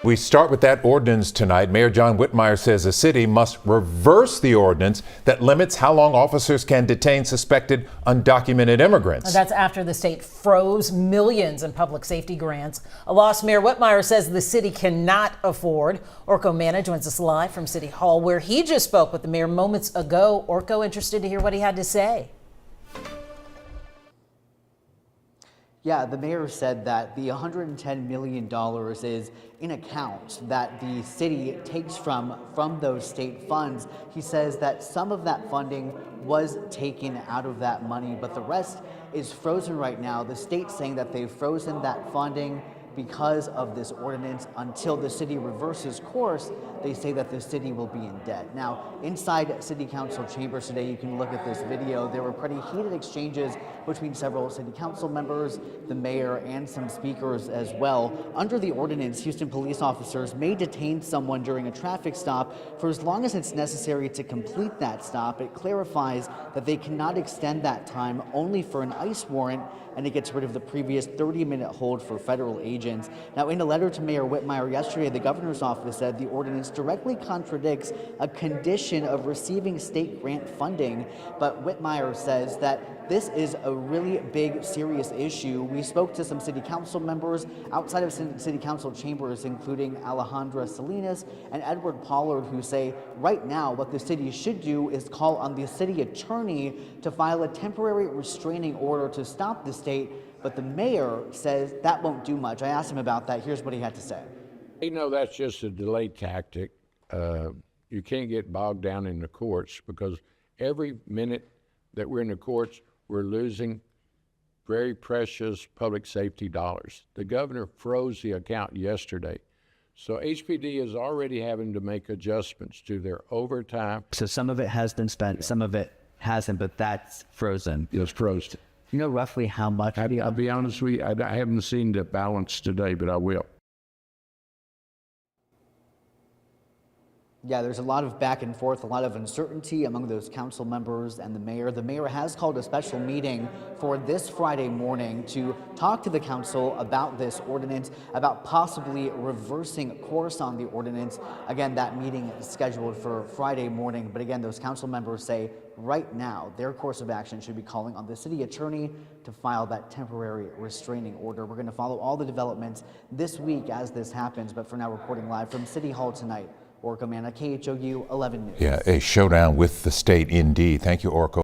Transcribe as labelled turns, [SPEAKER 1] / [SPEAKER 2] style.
[SPEAKER 1] we start with that ordinance tonight. Mayor John Whitmire says the city must reverse the ordinance that limits how long officers can detain suspected undocumented immigrants.
[SPEAKER 2] That's after the state froze millions in public safety grants, a loss Mayor Whitmire says the city cannot afford. Orko Mana joins us live from City Hall, where he just spoke with the mayor moments ago. Orko, interested to hear what he had to say.
[SPEAKER 3] Yeah, the mayor said that the $110 million is an account that the city takes from those state funds. He says that some of that funding was taken out of that money, but the rest is frozen right now. The state's saying that they've frozen that funding because of this ordinance until the city reverses course. They say that the city will be in debt. Now, inside city council chambers today, you can look at this video. There were pretty heated exchanges between several city council members, the mayor, and some speakers as well. Under the ordinance, Houston police officers may detain someone during a traffic stop for as long as it's necessary to complete that stop. It clarifies that they cannot extend that time only for an ICE warrant, and it gets rid of the previous 30-minute hold for federal agents. Now, in a letter to Mayor Whitmire yesterday, the governor's office said the ordinance directly contradicts a condition of receiving state grant funding. But Whitmire says that this is a really big, serious issue. We spoke to some city council members outside of city council chambers, including Alejandra Salinas and Edward Pollard, who say right now what the city should do is call on the city attorney to file a temporary restraining order to stop the state. But the mayor says that won't do much. I asked him about that. Here's what he had to say.
[SPEAKER 4] You know, that's just a delay tactic. You can't get bogged down in the courts, because every minute that we're in the courts, we're losing very precious public safety dollars. The governor froze the account yesterday. So HPD is already having to make adjustments to their overtime.
[SPEAKER 5] So some of it has been spent, some of it hasn't, but that's frozen.
[SPEAKER 4] It's frozen.
[SPEAKER 5] Do you know roughly how much?
[SPEAKER 4] I'll be honest with you, I haven't seen the balance today, but I will.
[SPEAKER 3] Yeah, there's a lot of back and forth, a lot of uncertainty among those council members and the mayor. The mayor has called a special meeting for this Friday morning to talk to the council about this ordinance, about possibly reversing course on the ordinance. Again, that meeting is scheduled for Friday morning. But again, those council members say right now their course of action should be calling on the city attorney to file that temporary restraining order. We're going to follow all the developments this week as this happens. But for now, reporting live from City Hall tonight, Orko Mana, KHOU 11 News.
[SPEAKER 1] Yeah, a showdown with the state indeed. Thank you, Orko.